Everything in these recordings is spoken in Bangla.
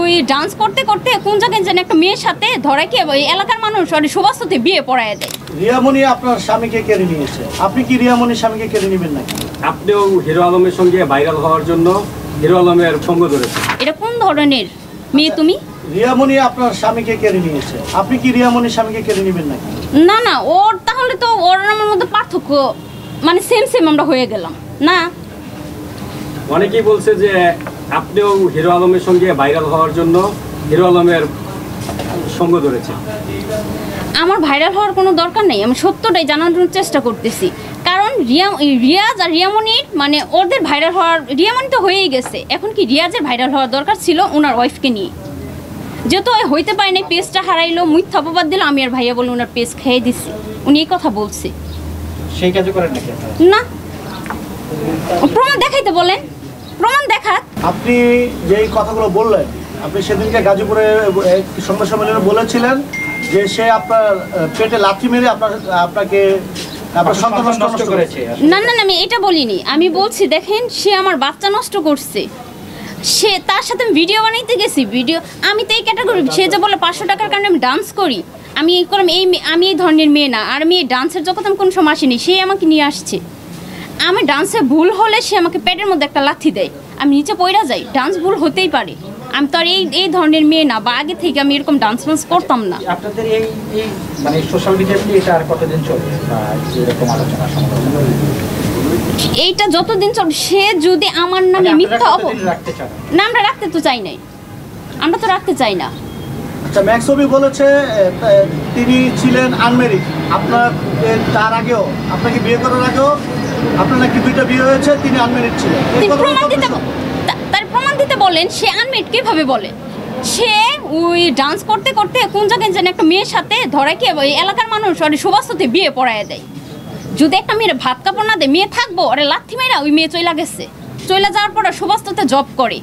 ওই ডান্স করতে করতে কোন জায়গায় যেন একটা মেয়ের সাথে ধরায় কি ওই এলাকার মানুষ সুবাস্ততে বিয়ে পড়ায় দেয়। রিয়ামণি আপনার স্বামীকে কেড়ে নিয়েছে, আপনি কি রিয়ামণির স্বামীকে কেড়ে নেবেন নাকি? আপনিও হিরো আলমের সঙ্গে ভাইরাল হওয়ার জন্য হিরো আলমের সঙ্গ ধরেছেন। এটা কোন ধরনের মেয়ে তুমি? রিয়ামণি আপনার স্বামীকে কেড়ে নিয়েছে, আপনি কি রিয়ামণির স্বামীকে কেড়ে নেবেন নাকি? না না, ওর তাহলে তো ওর আমার মধ্যে পার্থক্য মানে সেম আমরা হয়ে গেলাম না। অনেকেই বলছে যে আপনিও হিরো আলমের সঙ্গে ভাইরাল হওয়ার জন্য হিরো আলমের সঙ্গ ধরেছেন। আমার ভাইরাল হওয়ার কোনো দরকার নেই, আমি সত্যটাই জানানোর চেষ্টা করতেছি। কারণ রিয়াজ আর রিয়ামণির মানে ওদের ভাইরাল হওয়ার, রিয়ামণি তো হয়েই গেছে, এখন কি রিয়াজের ভাইরাল হওয়ার দরকার ছিল ওনার ওয়াইফকে নিয়ে। যেহেতু হইতে পারে নাই, পেজটা হারাইলো, মিথ্যা অপবাদ দিল, আমি আর ভাইয়া বলে ওনার পেজ খেয়ে দিচ্ছি, উনি এই কথা বলছে। সেই কাজও করেন নাকি? না, প্রমাণ দেখাইতে বলেন, প্রমাণ দেখাক। আপনি যেই কথাগুলো বললেন, আপনি সেদিনকে গাজীপুরে সংবাদ সম্মেলনে বলেছিলেন যে সে আপনার পেটে লাথি মেরে আপনাকে সন্তান নষ্ট করেছে। না না, আমি এটা বলিনি, আমি বলছি দেখেন সে আমার বাচ্চা নষ্ট করছে, সে তার সাথে ভিডিও বানাইতে গেছি, ভিডিও আমি তো এই ক্যাটাগরি। সে যে বলে 500 টাকার কারণে আমি ডান্স করি, আমি এই করলাম, আমি এই ধরনের মেয়ে না। আর আমি এই ডান্সের জগৎ আমি কোনো সময় আসিনি, সে আমাকে নিয়ে আসছে। আমি ডান্সে ভুল হলে সে আমাকে পেটের মধ্যে একটা লাথি দেয়, আমি নিচে পড়া যাই। ডান্স ভুল হতেই পারে, আমি তো আর এই ধরনের মেয়ে না, বা আগে থেকে আমি এরকম ডান্স করতাম না। আপনাদের এই মানে সোশ্যাল মিডিয়াতে এটা আর কতদিন চলবে এরকম আলোচনা সমালোচনা? এইটা যতদিন চলবে, সে যদি আমার নামে মিথ্যা রাখতে চান না, আমরা রাখতে তো চাই নাই, আমরা তো রাখতে চাই না। আচ্ছা, ম্যাক্সবি বলেছে তিনি ছিলেন আনমেরিড, আপনার তার আগেও, আপনাকে বিয়ে করার আগেও আপনার নাকি 2টা বিয়ে হয়েছে, তিনি আনমেরিড ছিলেন। তার প্রমাণ দিতে বলেন, সে আনমেরিড কিভাবে বলে? সে ওই ডান্স করতে করতে কোন জায়গায় যেন একটা মেয়ের সাথে ধরায় কি ওই এলাকার মানুষ সুবাস্ততে বিয়ে পড়ায় দেয়। যদি একটা মেয়ের ভাত কাপড় না দেয়, মেয়ে থাকবো, ওরে লাথি মেয়েরা ওই মেয়ে চলে গেছে। চলে যাওয়ার পরে সুবাস্ততে জব করে,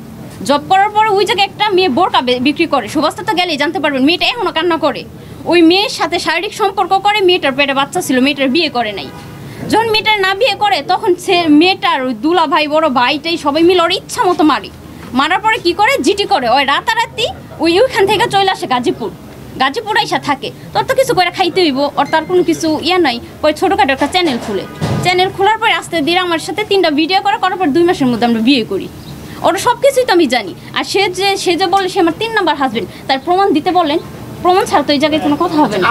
জব করার পরে ওই জায়গায় একটা মেয়ে বোরকা বিক্রি করে, সুবাস্ততে গেলেই জানতে পারবেন মেয়েটা এখনও কান্না করে। ওই মেয়ের সাথে শারীরিক সম্পর্ক করে, মেয়েটার পেটে বাচ্চা ছিল, মেয়েটার বিয়ে করে নাই। যখন মেয়েটার না বিয়ে করে, তখন সে মেয়েটার ওই দুলা ভাই, বড় ভাইটাই সবাই মিলে ওর ইচ্ছা মতো মারে। মারার পরে কি করে, জিটি করে, ওই রাতারাতি ওইখান থেকে চলে আসে গাজীপুর আইসা থাকে। তোর তো কিছু করে খাইতে হইব, ওর তার কোনো কিছু নাই। ওই ছোটোখাটো একটা চ্যানেল খোলার পরে আস্তে ধীরে আমার সাথে 3টা ভিডিও করার পর 2 মাসের মধ্যে আমরা বিয়ে করি। ওরা সব কিছুই তো আমি জানি। আর সে যে বলে সে আমার 3 নাম্বার হাজবেন্ড, তার প্রমাণ দিতে বলেন, প্রমাণ ছাড়া তো এই জায়গায় কোনো কথা হবে না।